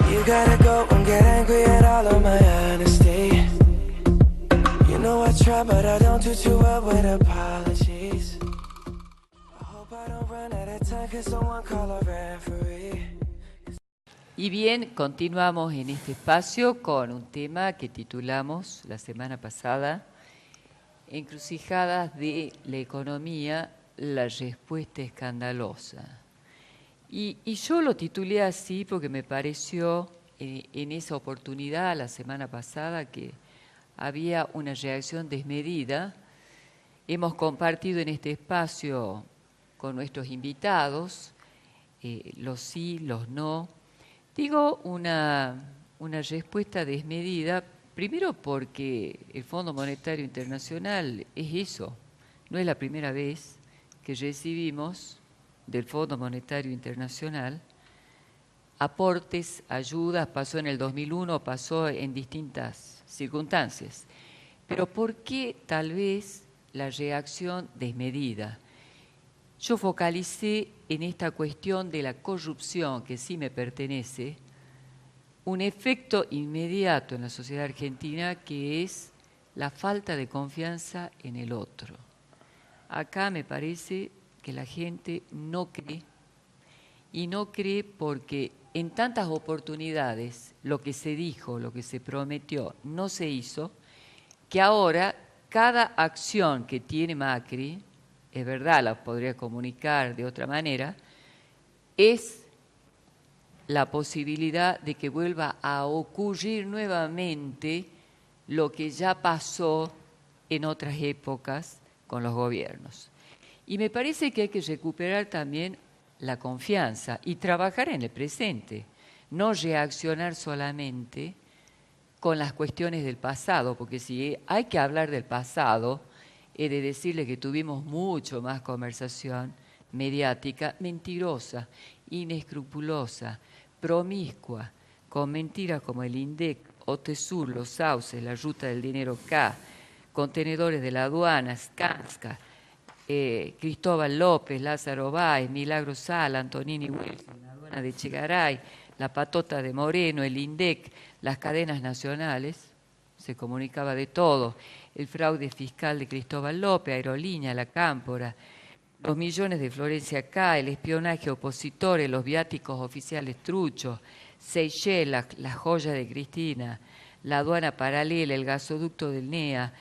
You gotta go and get angry at all of my honesty. You know I try, but I don't do too well with apologies. I hope I don't run out of time, cause someone call a referee. Y bien, continuamos en este espacio con un tema que titulamos la semana pasada, Encrucijadas de la economía, la respuesta escandalosa. Y yo lo titulé así porque me pareció en esa oportunidad, la semana pasada, que había una reacción desmedida. Hemos compartido en este espacio con nuestros invitados los sí, los no. Digo una respuesta desmedida, primero porque el Fondo Monetario Internacional es eso, no es la primera vez que recibimos del Fondo Monetario Internacional aportes, ayudas, pasó en el 2001, pasó en distintas circunstancias. Pero ¿por qué tal vez la reacción desmedida? Yo focalicé en esta cuestión de la corrupción, que sí me pertenece, un efecto inmediato en la sociedad argentina que es la falta de confianza en el otro. Acá me parece que la gente no cree, y no cree porque en tantas oportunidades lo que se dijo, lo que se prometió, no se hizo, que ahora cada acción que tiene Macri, es verdad, la podría comunicar de otra manera, es la posibilidad de que vuelva a ocurrir nuevamente lo que ya pasó en otras épocas con los gobiernos. Y me parece que hay que recuperar también la confianza y trabajar en el presente, no reaccionar solamente con las cuestiones del pasado, porque si hay que hablar del pasado, he de decirle que tuvimos mucho más conversación mediática, mentirosa, inescrupulosa, promiscua, con mentiras como el INDEC, OTESUR, los sauces, la ruta del dinero K, contenedores de la aduana, Skanska, Cristóbal López, Lázaro Báez, Milagro Sala, Antonini Wilson, la aduana de Chegaray, la patota de Moreno, el INDEC, las cadenas nacionales, se comunicaba de todo, el fraude fiscal de Cristóbal López, Aerolínea, la Cámpora, los millones de Florencia K, el espionaje opositores, los viáticos oficiales truchos, Seychelles, la joya de Cristina, la aduana paralela, el gasoducto del NEA,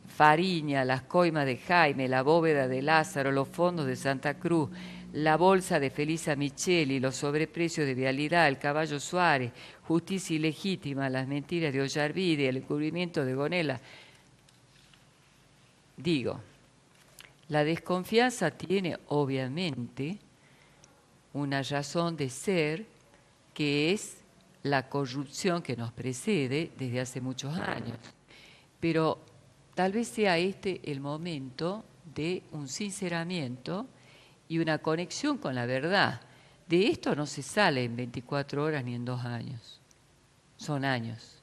Fariña, las coimas de Jaime, la bóveda de Lázaro, los fondos de Santa Cruz, la bolsa de Felisa Micheli, los sobreprecios de Vialidad, el caballo Suárez, justicia ilegítima, las mentiras de Ollarvide, el encubrimiento de Gonela. Digo, la desconfianza tiene obviamente una razón de ser que es la corrupción que nos precede desde hace muchos años. Pero tal vez sea este el momento de un sinceramiento y una conexión con la verdad. De esto no se sale en 24 horas ni en 2 años. Son años.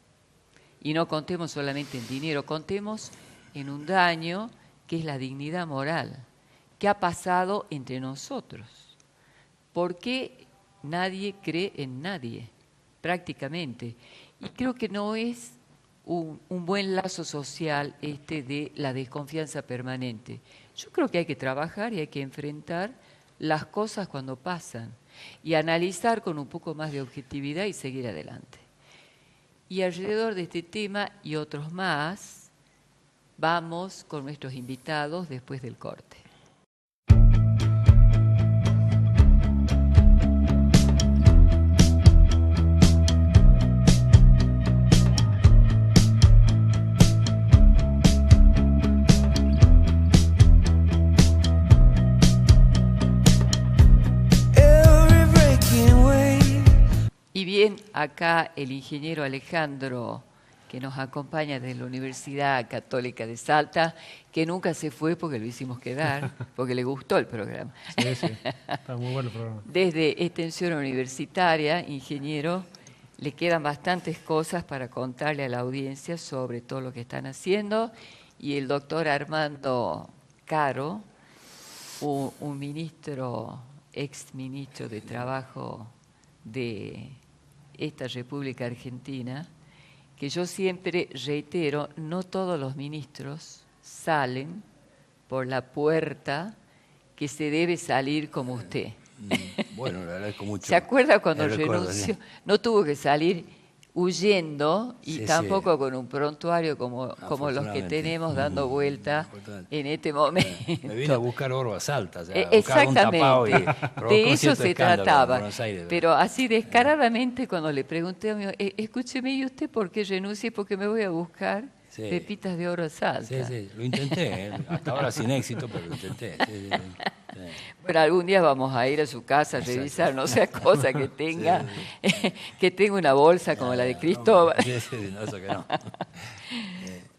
Y no contemos solamente en dinero, contemos en un daño que es la dignidad moral, que ha pasado entre nosotros. ¿Por qué nadie cree en nadie? Prácticamente. Y creo que no es un buen lazo social de la desconfianza permanente. Yo creo que hay que trabajar y hay que enfrentar las cosas cuando pasan y analizar con un poco más de objetividad y seguir adelante. Y alrededor de este tema y otros más, vamos con nuestros invitados después del corte. Y bien, acá el ingeniero Alejandro, que nos acompaña desde la Universidad Católica de Salta, que nunca se fue porque lo hicimos quedar, porque le gustó el programa. Sí, sí, está muy bueno el programa. Desde Extensión Universitaria, ingeniero, le quedan bastantes cosas para contarle a la audiencia sobre todo lo que están haciendo. Y el doctor Armando Caro, un ministro, ex ministro de Trabajo de esta República Argentina, que yo siempre reitero, no todos los ministros salen por la puerta que se debe salir como usted. Bueno, le agradezco mucho. ¿Se acuerda cuando recuerdo, renunció? sí. No tuvo que salir huyendo y Sí, tampoco sí. con un prontuario como los que Afortunadamente. tenemos dando vuelta Afortunadamente. en este momento. Me vine a buscar oro a Salta, o sea, buscaba un Exactamente, tapado y provocó de un eso cierto se escándalo en trataba. Buenos Aires. Pero así descaradamente cuando le pregunté a mi escúcheme, ¿y usted por qué renuncia? Porque me voy a buscar Sí. pepitas de oro a Salta. Sí, sí, lo intenté, hasta ahora sin éxito, pero lo intenté. Sí, sí, sí. Bueno, algún día vamos a ir a su casa a revisar, no sea cosa que tenga, que tenga una bolsa como la de Cristóbal. Sí, sí, no, eso que no.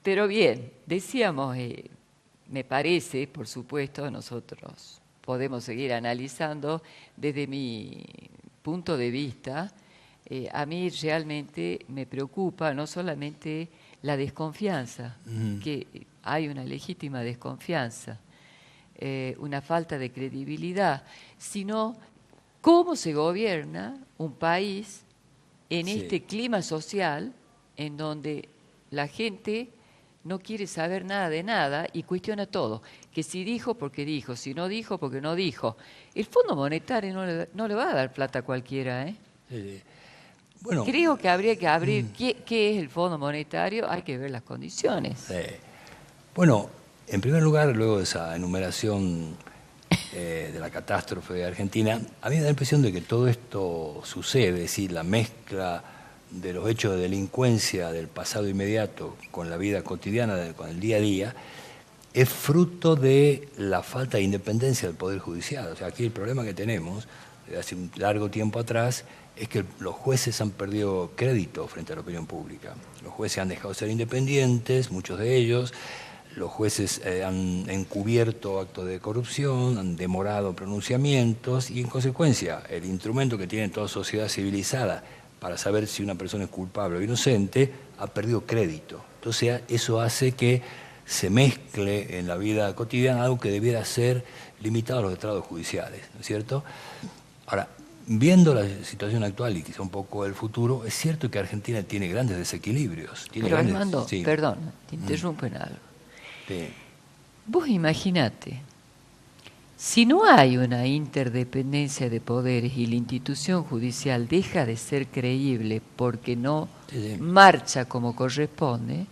Pero bien, decíamos, me parece, por supuesto, nosotros podemos seguir analizando desde mi punto de vista. A mí realmente me preocupa no solamente la desconfianza, que hay una legítima desconfianza, una falta de credibilidad, sino cómo se gobierna un país en este clima social en donde la gente no quiere saber nada de nada y cuestiona todo. Que si dijo, porque dijo, si no dijo, porque no dijo. El Fondo Monetario no le va a dar plata a cualquiera, ¿eh? Sí, sí. Bueno, Creo que habría que abrir qué es el Fondo Monetario, hay que ver las condiciones. sí. Bueno, en primer lugar, luego de esa enumeración de la catástrofe de Argentina, a mí me da la impresión de que todo esto sucede, es decir, la mezcla de los hechos de delincuencia del pasado inmediato con la vida cotidiana, con el día a día, es fruto de la falta de independencia del Poder Judicial. O sea, aquí el problema que tenemos, desde hace un largo tiempo atrás, es que los jueces han perdido crédito frente a la opinión pública. Los jueces han dejado de ser independientes, muchos de ellos. Los jueces han encubierto actos de corrupción, han demorado pronunciamientos y, en consecuencia, el instrumento que tiene toda sociedad civilizada para saber si una persona es culpable o inocente ha perdido crédito. Entonces, eso hace que se mezcle en la vida cotidiana algo que debiera ser limitado a los estrados judiciales, ¿no es cierto? Ahora, viendo la situación actual y quizá un poco el futuro, es cierto que Argentina tiene grandes desequilibrios. Pero Armando, sí. perdón, te interrumpo en algo. Sí. Vos imaginate, si no hay una interdependencia de poderes y la institución judicial deja de ser creíble porque no marcha como corresponde,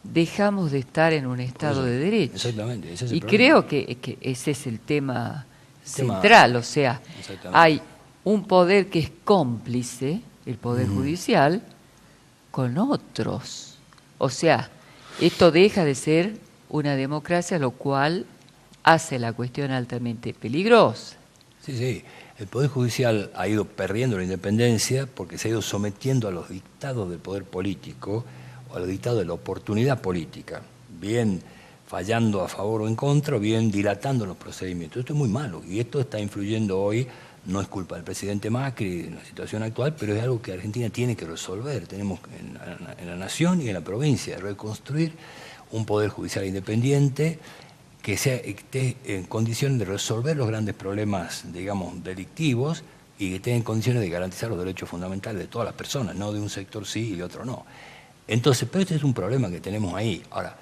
dejamos de estar en un Estado de Derecho. Exactamente, ese es el y problema. creo que ese es el tema central, o sea, hay un poder que es cómplice, el Poder Judicial, con otros. O sea, esto deja de ser una democracia, lo cual hace la cuestión altamente peligrosa. Sí, sí. El Poder Judicial ha ido perdiendo la independencia porque se ha ido sometiendo a los dictados del poder político o a los dictados de la oportunidad política, bien fallando a favor o en contra, o bien dilatando los procedimientos. Esto es muy malo y esto está influyendo hoy, no es culpa del presidente Macri en la situación actual, pero es algo que Argentina tiene que resolver. Tenemos en la nación y en la provincia reconstruir un Poder Judicial independiente que esté en condiciones de resolver los grandes problemas, digamos, delictivos y que esté en condiciones de garantizar los derechos fundamentales de todas las personas, no de un sector sí y de otro no. Entonces, pero este es un problema que tenemos ahí. Ahora,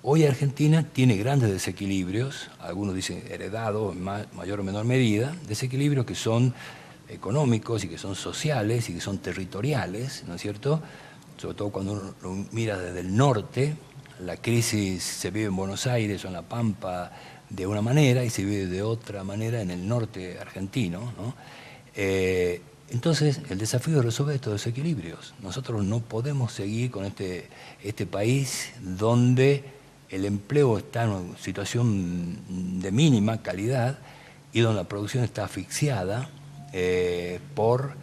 hoy Argentina tiene grandes desequilibrios, algunos dicen heredados en mayor o menor medida, desequilibrios que son económicos y que son sociales y que son territoriales, ¿no es cierto? Sobre todo cuando uno lo mira desde el norte. La crisis se vive en Buenos Aires o en La Pampa de una manera y se vive de otra manera en el norte argentino, ¿no? Entonces, el desafío es resolver estos desequilibrios. Nosotros no podemos seguir con este país donde el empleo está en una situación de mínima calidad y donde la producción está asfixiada por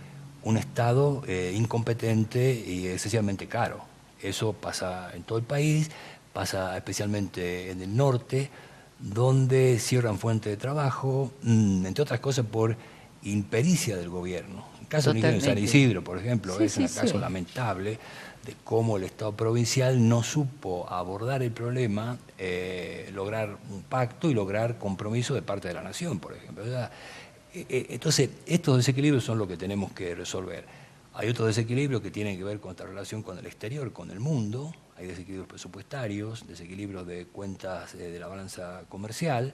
un Estado incompetente y excesivamente caro. Eso pasa en todo el país, pasa especialmente en el norte, donde cierran fuentes de trabajo, entre otras cosas por impericia del gobierno. El caso de San Isidro, por ejemplo, es un caso lamentable de cómo el Estado provincial no supo abordar el problema, lograr un pacto y lograr compromiso de parte de la nación, por ejemplo. Entonces, estos desequilibrios son lo que tenemos que resolver. Hay otros desequilibrios que tienen que ver con esta relación con el exterior, con el mundo. Hay desequilibrios presupuestarios, desequilibrios de cuentas de la balanza comercial,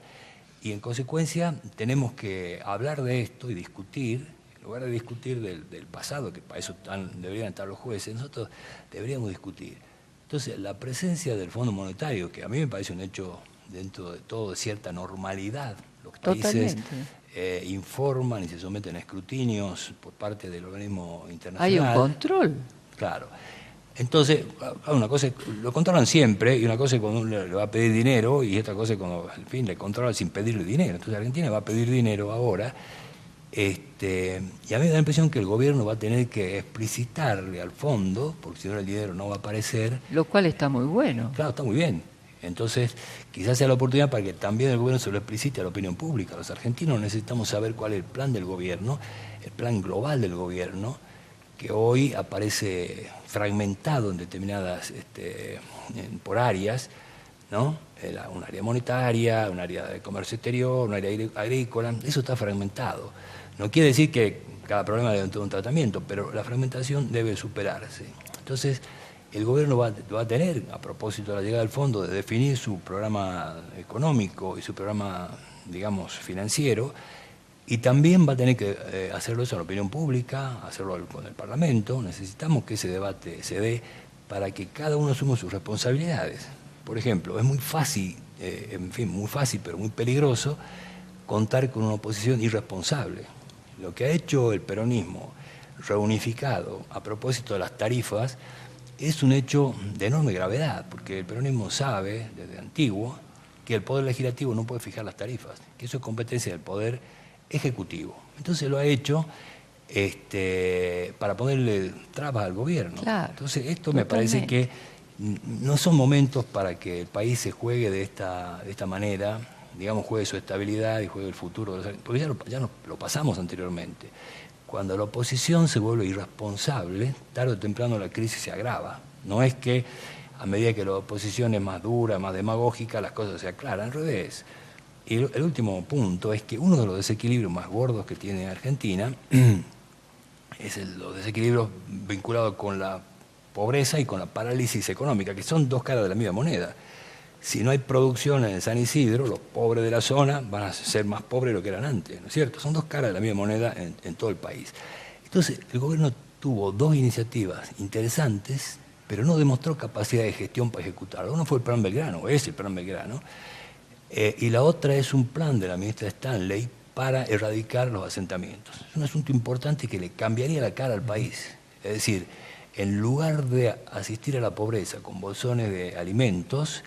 y en consecuencia tenemos que hablar de esto y discutir, en lugar de discutir del pasado, que para eso deberían estar los jueces, nosotros deberíamos discutir. Entonces, la presencia del Fondo Monetario, que a mí me parece un hecho dentro de todo de cierta normalidad, los países informan y se someten a escrutinios por parte del organismo internacional. Hay un control. Claro. Entonces, una cosa es, lo controlan siempre, y una cosa es cuando uno le va a pedir dinero, y otra cosa es cuando, al fin, le controlan sin pedirle dinero. Entonces, Argentina va a pedir dinero ahora, y a mí me da la impresión que el gobierno va a tener que explicitarle al fondo, porque si no el dinero no va a aparecer. Lo cual está muy bueno. Claro, está muy bien. Entonces, quizás sea la oportunidad para que también el gobierno se lo explicite a la opinión pública. Los argentinos necesitamos saber cuál es el plan del gobierno, el plan global del gobierno, que hoy aparece fragmentado en determinadas, por áreas, ¿no? Un área monetaria, un área de comercio exterior, un área agrícola, eso está fragmentado. No quiere decir que cada problema debe tener un tratamiento, pero la fragmentación debe superarse. Entonces, el gobierno va a tener, a propósito de la llegada del fondo, de definir su programa económico y su programa, digamos, financiero, y también va a tener que hacerlo eso en la opinión pública, hacerlo con el Parlamento. Necesitamos que ese debate se dé para que cada uno asuma sus responsabilidades. Por ejemplo, es muy fácil, muy fácil, pero muy peligroso, contar con una oposición irresponsable. Lo que ha hecho el peronismo reunificado a propósito de las tarifas es un hecho de enorme gravedad, porque el peronismo sabe, desde antiguo, que el Poder Legislativo no puede fijar las tarifas, que eso es competencia del Poder Ejecutivo. Entonces lo ha hecho para ponerle trabas al gobierno. Claro, entonces esto me parece que no son momentos para que el país se juegue de esta manera, digamos, juegue su estabilidad y juegue el futuro, porque ya lo pasamos anteriormente. Cuando la oposición se vuelve irresponsable, tarde o temprano la crisis se agrava. No es que a medida que la oposición es más dura, más demagógica, las cosas se aclaran, al revés. Y el último punto es que uno de los desequilibrios más gordos que tiene Argentina es los desequilibrios vinculados con la pobreza y con la parálisis económica, que son dos caras de la misma moneda. Si no hay producción en San Isidro, los pobres de la zona van a ser más pobres de lo que eran antes, ¿no es cierto? Son dos caras de la misma moneda en todo el país. Entonces, el gobierno tuvo dos iniciativas interesantes, pero no demostró capacidad de gestión para ejecutarlo. Uno fue el Plan Belgrano, es el Plan Belgrano, y la otra es un plan de la ministra Stanley para erradicar los asentamientos. Es un asunto importante que le cambiaría la cara al país. Es decir, en lugar de asistir a la pobreza con bolsones de alimentos,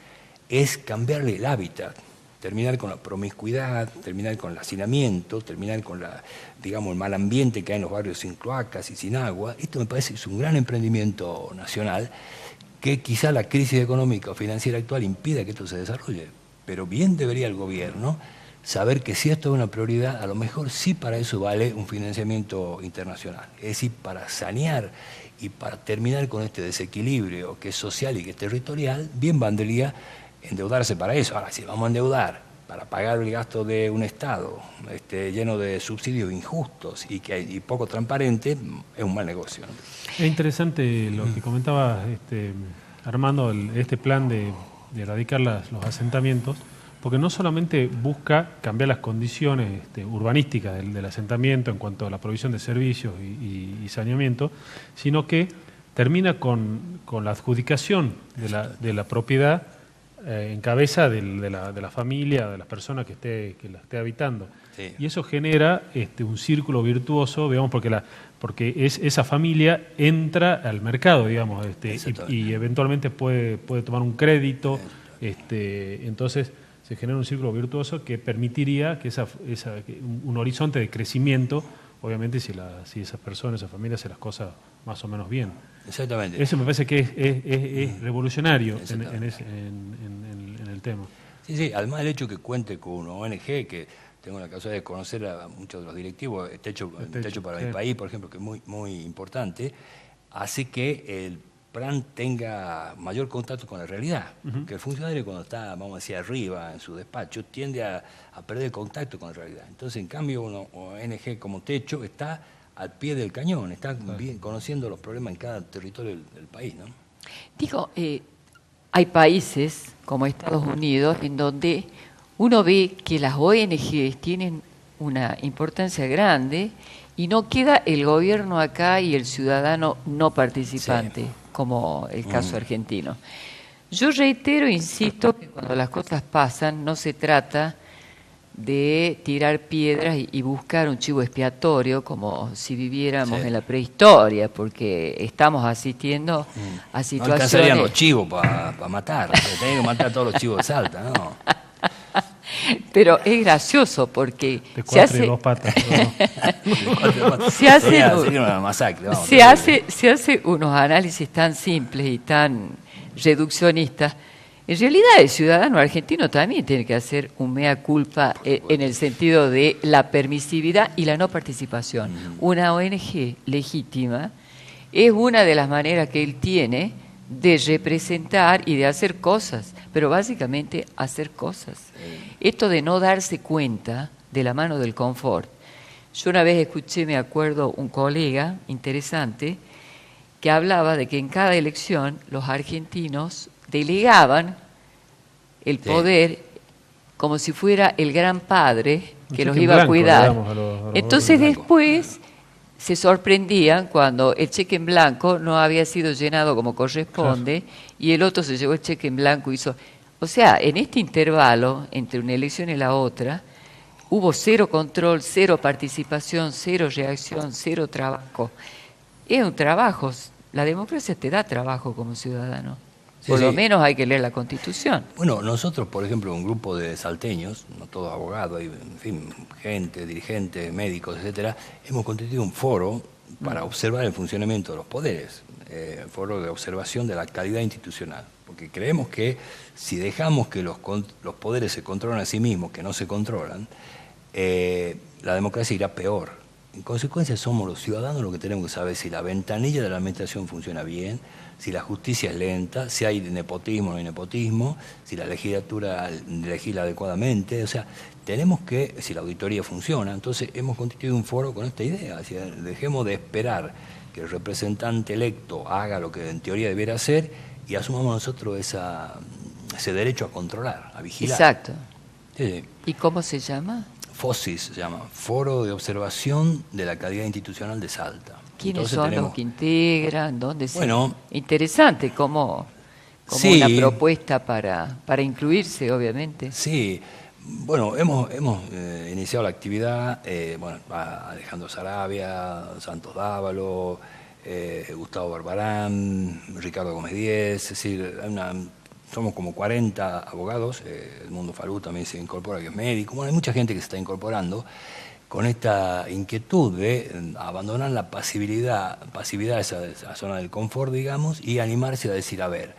es cambiarle el hábitat, terminar con la promiscuidad, terminar con el hacinamiento, terminar con el mal ambiente que hay en los barrios sin cloacas y sin agua. Esto me parece que es un gran emprendimiento nacional que quizá la crisis económica o financiera actual impida que esto se desarrolle. Pero bien debería el gobierno saber que si esto es una prioridad, a lo mejor sí para eso vale un financiamiento internacional. Es decir, para sanear y para terminar con este desequilibrio que es social y que es territorial, bien valdría endeudarse para eso. Ahora, si vamos a endeudar para pagar el gasto de un Estado lleno de subsidios injustos y poco transparente, es un mal negocio, ¿no? Es interesante lo que comentaba Armando, este plan de erradicar los asentamientos, porque no solamente busca cambiar las condiciones urbanísticas del asentamiento en cuanto a la provisión de servicios y saneamiento, sino que termina con la adjudicación de la propiedad en cabeza de la familia, de las personas que la esté habitando. Sí. Y eso genera un círculo virtuoso, digamos, porque esa familia entra al mercado, digamos, y eventualmente puede tomar un crédito, entonces se genera un círculo virtuoso que permitiría que un horizonte de crecimiento, obviamente si esas personas, esas familias hacen las cosas más o menos bien. Exactamente. Eso me parece que es revolucionario en el tema. Sí, además del hecho que cuente con una ONG, que tengo la casualidad de conocer a muchos de los directivos, Techo para mi país, por ejemplo, que es muy, muy importante, hace que el plan tenga mayor contacto con la realidad. Porque el funcionario cuando está, vamos a decir, arriba en su despacho, tiende a perder contacto con la realidad. Entonces, en cambio, una ONG como Techo está al pie del cañón, está bien conociendo los problemas en cada territorio del país, ¿no? Digo, hay países como Estados Unidos en donde uno ve que las ONGs tienen una importancia grande y no queda el gobierno acá y el ciudadano no participante, como el caso argentino. Yo reitero, insisto, que cuando las cosas pasan no se trata de tirar piedras y buscar un chivo expiatorio como si viviéramos en la prehistoria, porque estamos asistiendo a situaciones... No alcanzarían los chivos para matar, tenían que matar a todos los chivos de Salta, ¿no? Pero es gracioso porque De 4 y 2 patas. se hace unos análisis tan simples y tan reduccionistas. En realidad el ciudadano argentino también tiene que hacer un mea culpa en el sentido de la permisividad y la no participación. Una ONG legítima es una de las maneras que él tiene de representar y de hacer cosas, pero básicamente hacer cosas. Esto de no darse cuenta de la mano del confort. Yo una vez escuché, me acuerdo, un colega interesante que hablaba de que en cada elección los argentinos delegaban el poder como si fuera el gran padre que los iba a cuidar. Entonces después se sorprendían cuando el cheque en blanco no había sido llenado como corresponde y el otro se llevó el cheque en blanco y hizo... O sea, en este intervalo entre una elección y la otra hubo cero control, cero participación, cero reacción, cero trabajo. Es un trabajo, la democracia te da trabajo como ciudadano. Por lo menos hay que leer la Constitución. Bueno, nosotros, por ejemplo, un grupo de salteños, no todos abogados, en fin, gente, dirigentes, médicos, etcétera, hemos constituido un foro para observar el funcionamiento de los poderes, foro de observación de la calidad institucional, porque creemos que si dejamos que los poderes se controlen a sí mismos, que no se controlan, la democracia irá peor. En consecuencia, somos los ciudadanos los que tenemos que saber si la ventanilla de la administración funciona bien, si la justicia es lenta, si hay nepotismo o no hay nepotismo, si la legislatura legisla adecuadamente, o sea, tenemos que, si la auditoría funciona, entonces hemos constituido un foro con esta idea, o sea, dejemos de esperar que el representante electo haga lo que en teoría debiera hacer y asumamos nosotros ese derecho a controlar, a vigilar. Exacto. Sí. ¿Y cómo se llama? FOSIS se llama, Foro de Observación de la Calidad Institucional de Salta. ¿Quiénes son los que integran? ¿Dónde se...? Bueno, interesante, como una propuesta para incluirse, obviamente. Sí, bueno, hemos iniciado la actividad, Alejandro Sarabia, Santos Dávalo, Gustavo Barbarán, Ricardo Gómez Díez, es decir, somos como 40 abogados, Edmundo Falú también se incorpora, que es médico, bueno, hay mucha gente que se está incorporando con esta inquietud de abandonar la pasividad, esa zona del confort, digamos, y animarse a decir, a ver,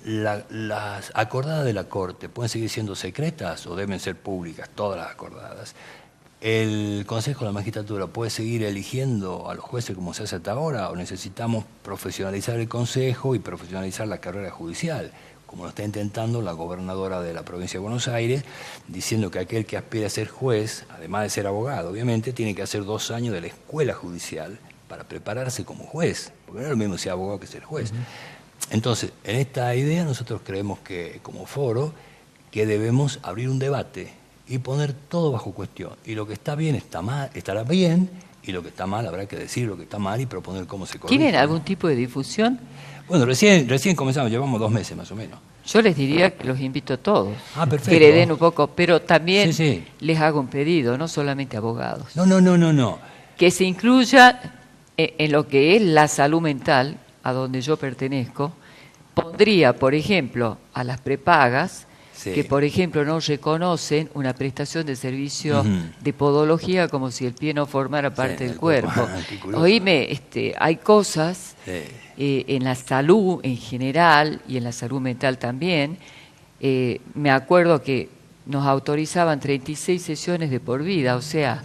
las acordadas de la Corte pueden seguir siendo secretas o deben ser públicas, todas las acordadas. ¿El Consejo de la Magistratura puede seguir eligiendo a los jueces como se hace hasta ahora o necesitamos profesionalizar el Consejo y profesionalizar la carrera judicial? Como lo está intentando la gobernadora de la provincia de Buenos Aires, diciendo que aquel que aspira a ser juez, además de ser abogado, obviamente, tiene que hacer 2 años de la escuela judicial para prepararse como juez, porque no es lo mismo ser abogado que ser juez. Entonces, en esta idea nosotros creemos que, como foro, que debemos abrir un debate y poner todo bajo cuestión. Y lo que está bien está mal, estará bien, y lo que está mal habrá que decir lo que está mal y proponer cómo se corrige. ¿Tienen algún tipo de difusión? Bueno, recién comenzamos, llevamos 2 meses más o menos. Yo les diría que los invito a todos, perfecto, que le den un poco, pero también sí. Les hago un pedido, no solamente abogados. No. Que se incluya en lo que es la salud mental, a donde yo pertenezco. Pondría, por ejemplo, a las prepagas, que por ejemplo no reconocen una prestación de servicio de podología como si el pie no formara parte del cuerpo. Oíme, hay cosas en la salud en general y en la salud mental también. Me acuerdo que nos autorizaban 36 sesiones de por vida, o sea,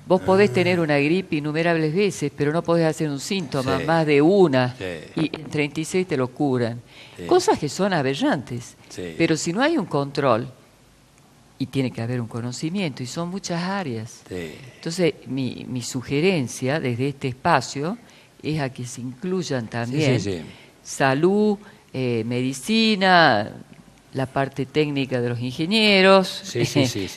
vos podés tener una gripe innumerables veces, pero no podés hacer un síntoma más de una, y en 36 te lo curan. Cosas que son aberrantes, pero si no hay un control y tiene que haber un conocimiento, y son muchas áreas. Sí. Entonces, mi sugerencia desde este espacio es a que se incluyan también salud, medicina, la parte técnica de los ingenieros,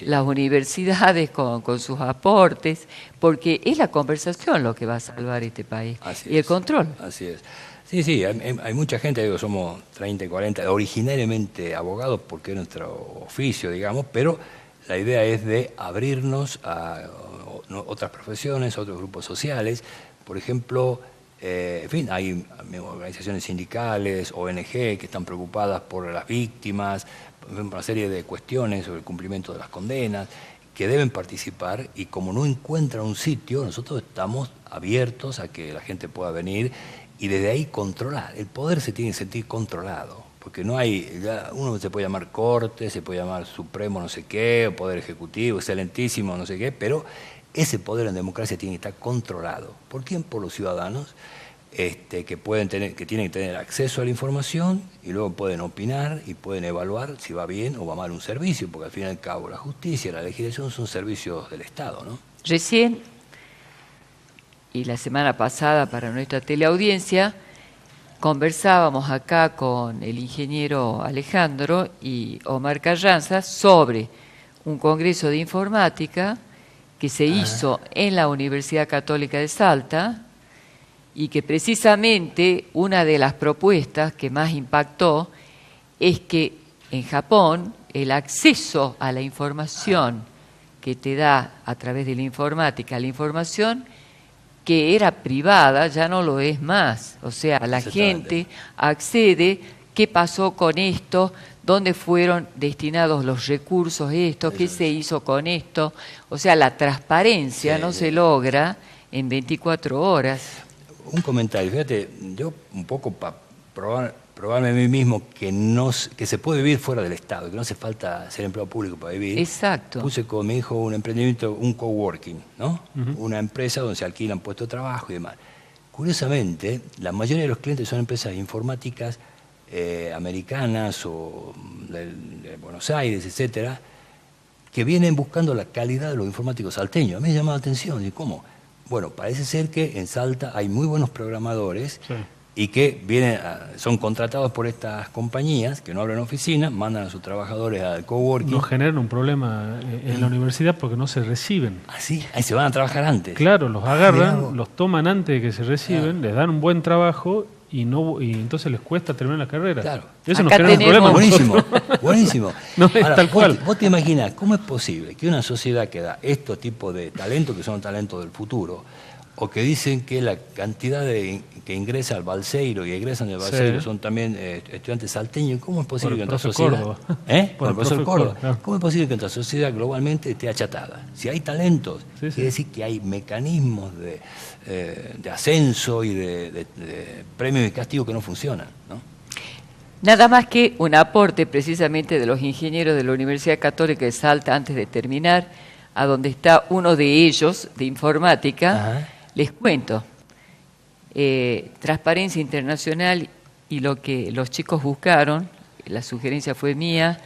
las universidades con sus aportes, porque es la conversación lo que va a salvar este país, y el control. Así es. Sí, hay mucha gente, digo, somos 30 y 40, originariamente abogados porque es nuestro oficio, digamos, pero la idea es de abrirnos a otras profesiones, a otros grupos sociales. Por ejemplo, en fin, hay organizaciones sindicales, ONG, que están preocupadas por las víctimas, por una serie de cuestiones sobre el cumplimiento de las condenas, que deben participar, y como no encuentran un sitio, nosotros estamos abiertos a que la gente pueda venir y desde ahí controlar. El poder se tiene que sentir controlado, porque no hay, ya uno se puede llamar corte, se puede llamar supremo no sé qué, o poder ejecutivo, excelentísimo no sé qué, pero ese poder en democracia tiene que estar controlado. ¿Por quién? Por los ciudadanos, que tienen que tener acceso a la información y luego pueden opinar y pueden evaluar si va bien o va mal un servicio, porque al fin y al cabo la justicia y la legislación son servicios del Estado, ¿no? Recién, y la semana pasada para nuestra teleaudiencia, conversábamos acá con el ingeniero Alejandro y Omar Carranza sobre un congreso de informática que se hizo en la Universidad Católica de Salta, y que precisamente una de las propuestas que más impactó es que en Japón el acceso a la información que te da a través de la informática, la información que era privada ya no lo es más. O sea, la gente accede, ¿qué pasó con esto? ¿Dónde fueron destinados los recursos estos? ¿Qué se hizo con esto? O sea, la transparencia no se logra en 24 horas. Un comentario, fíjate, yo un poco para probarme a mí mismo que se puede vivir fuera del Estado, que no hace falta ser empleado público para vivir. Exacto. Puse con mi hijo un emprendimiento, un coworking, ¿no? Una empresa donde se alquilan puestos de trabajo y demás. Curiosamente, la mayoría de los clientes son empresas informáticas americanas o de Buenos Aires, etcétera, que vienen buscando la calidad de los informáticos salteños. A mí me llama la atención, ¿y cómo? Bueno, parece ser que en Salta hay muy buenos programadores y que son contratados por estas compañías que no abren oficinas, mandan a sus trabajadores al coworking. No generan un problema en la universidad porque no se reciben. ¿Ah, sí? Ahí se van a trabajar antes. Claro, los agarran, los toman antes de que se reciben, les dan un buen trabajo y entonces les cuesta terminar la carrera. Claro. Eso nos genera un problema. Buenísimo. No es ahora, tal cual. Vos te imaginás, ¿cómo es posible que una sociedad que da estos tipos de talentos, que son talentos del futuro, o que dicen que la cantidad que ingresa al Balseiro y egresan del Balseiro son también estudiantes salteños, ¿cómo es posible que nuestra sociedad... Por el profesor Córdoba. Claro. ¿Cómo es posible que nuestra sociedad globalmente esté achatada? Si hay talentos, quiere decir que hay mecanismos de ascenso y de premios y castigos que no funcionan, ¿no? Nada más que un aporte precisamente de los ingenieros de la Universidad Católica de Salta antes de terminar, a donde está uno de ellos, de informática. Les cuento, Transparencia Internacional y lo que los chicos buscaron, la sugerencia fue mía,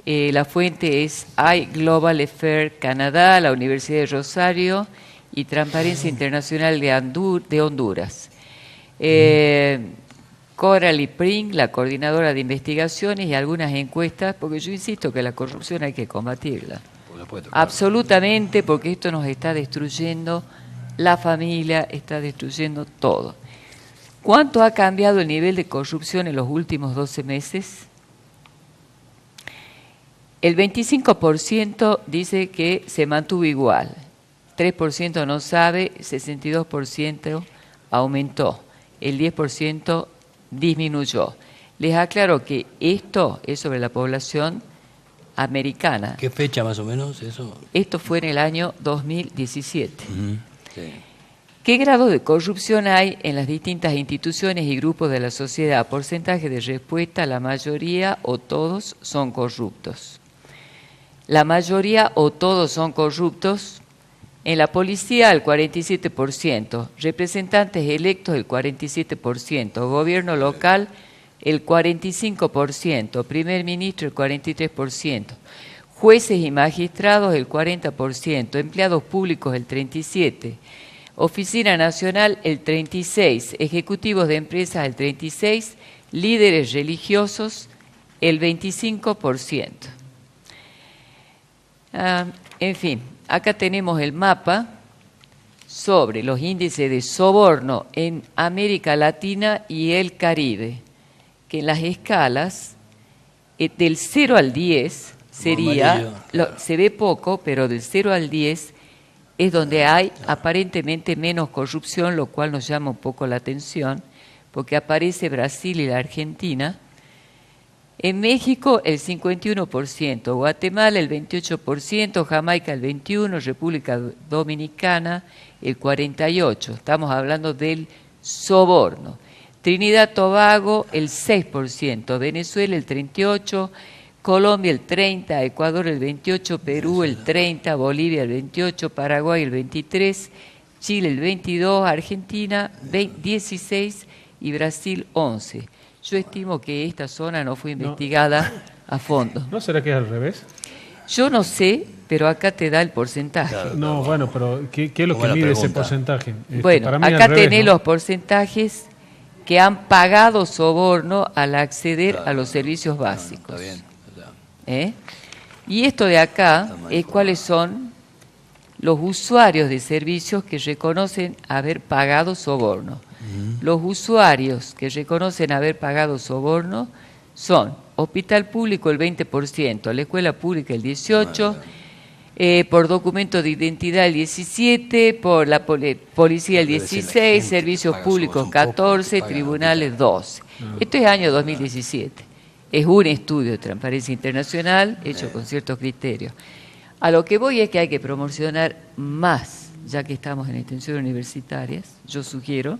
la fuente es iGlobal Affair Canadá, la Universidad de Rosario y Transparencia Internacional de Honduras. Coralie Pring, la coordinadora de investigaciones y algunas encuestas, porque yo insisto que la corrupción hay que combatirla. Absolutamente, porque esto nos está destruyendo la familia, está destruyendo todo. ¿Cuánto ha cambiado el nivel de corrupción en los últimos 12 meses? El 25% dice que se mantuvo igual, 3% no sabe, 62% aumentó, el 10% disminuyó. Les aclaro que esto es sobre la población americana. ¿Qué fecha más o menos eso? Esto fue en el año 2017. Sí. ¿Qué grado de corrupción hay en las distintas instituciones y grupos de la sociedad? Porcentaje de respuesta: la mayoría o todos son corruptos. La mayoría o todos son corruptos. En la policía el 47%, representantes electos el 47%, gobierno local el 45%, primer ministro el 43%, jueces y magistrados el 40%, empleados públicos el 37%, Oficina Nacional el 36%, ejecutivos de empresas el 36%, líderes religiosos el 25%. En fin, acá tenemos el mapa sobre los índices de soborno en América Latina y el Caribe, que en las escalas del 0 al 10 sería, amarillo, claro. Se ve poco, pero del 0 al 10 es donde hay aparentemente menos corrupción, lo cual nos llama un poco la atención, porque aparece Brasil y la Argentina. En México el 51%, Guatemala el 28%, Jamaica el 21%, República Dominicana el 48%. Estamos hablando del soborno. Trinidad Tobago el 6%, Venezuela el 38%, Colombia el 30%, Ecuador el 28%, Perú el 30%, Bolivia el 28%, Paraguay el 23%, Chile el 22%, Argentina 16% y Brasil 11%. Yo estimo que esta zona no fue investigada a fondo. ¿No será que es al revés? Yo no sé, pero acá te da el porcentaje. Claro. No, bueno, pero ¿qué es lo que Buena mide ese pregunta. porcentaje? Bueno, para mí es acá al revés, tenés ¿no? los porcentajes que han pagado soborno al acceder a los servicios básicos. Está bien. ¿Eh? Y esto de acá es cuáles son los usuarios de servicios que reconocen haber pagado soborno. Los usuarios que reconocen haber pagado soborno son hospital público el 20%, la escuela pública el 18%, por documento de identidad el 17%, por la policía el Debe ser la 16%, gente servicios que paga públicos somos un poco, 14%, que paga tribunales 12%. Esto es año 2017. Es un estudio de transparencia internacional hecho con ciertos criterios. A lo que voy es que hay que promocionar más, ya que estamos en extensiones universitarias, yo sugiero,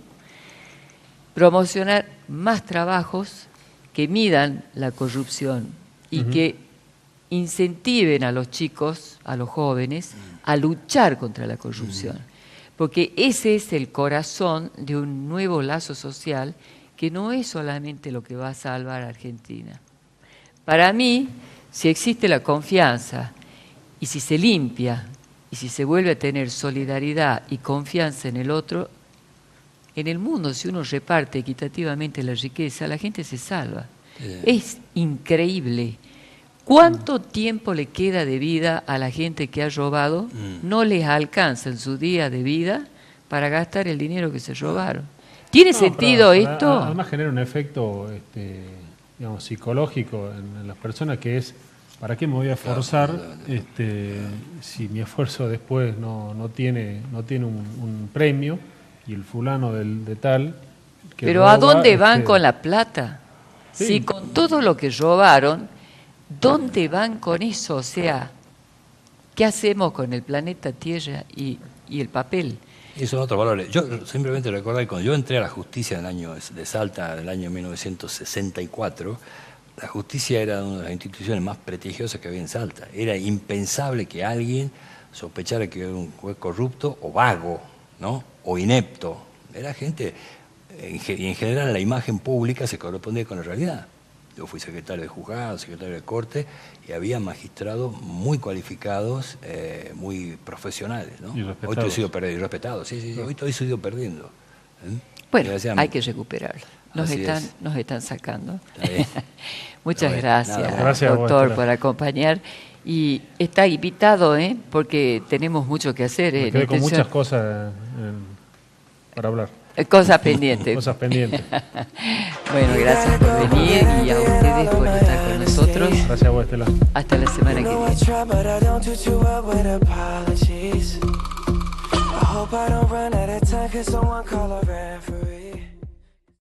promocionar más trabajos que midan la corrupción y que incentiven a los chicos, a los jóvenes, a luchar contra la corrupción. Porque ese es el corazón de un nuevo lazo social que no es solamente lo que va a salvar a Argentina. Para mí, si existe la confianza y si se limpia y si se vuelve a tener solidaridad y confianza en el otro, en el mundo, si uno reparte equitativamente la riqueza, la gente se salva. Es increíble. ¿Cuánto tiempo le queda de vida a la gente que ha robado? No les alcanza en su día de vida para gastar el dinero que se robaron. ¿Tiene sentido pero esto? Además genera un efecto digamos, psicológico en las personas que es, ¿para qué me voy a forzar si mi esfuerzo después no tiene un premio? Y el fulano de tal... que Pero roba, ¿a dónde van con la plata? Sí. Si con todo lo que robaron, ¿dónde van con eso? O sea, ¿qué hacemos con el planeta Tierra y el papel? Y son otros valores. Yo simplemente recordar que cuando yo entré a la justicia en el año de Salta, en el año 1964, la justicia era una de las instituciones más prestigiosas que había en Salta. Era impensable que alguien sospechara que era un juez corrupto o vago, ¿no? O inepto. Era gente, y en general la imagen pública se correspondía con la realidad. Yo fui secretario de juzgado, secretario de corte, y había magistrados muy cualificados, muy profesionales, ¿no? Y Hoy respetados. todo ha sido perdido, y respetados, sí, hoy todo ha ido perdiendo. Bueno, Desgraciadamente. hay que recuperarlo. Así es. Nos están sacando. Está bien. Muchas Está bien. gracias, Nada, gracias a vos, doctor, Estela. por acompañar. Y está invitado, porque tenemos mucho que hacer. Me quedé con muchas cosas para hablar. Cosas pendientes. Cosas pendientes. Bueno, gracias por venir y a ustedes por estar con nosotros. Gracias a vos, Estela. Hasta la semana You que know I viene. try, but I don't do too well with apologies. I hope I don't run out of time, cause someone call a referee.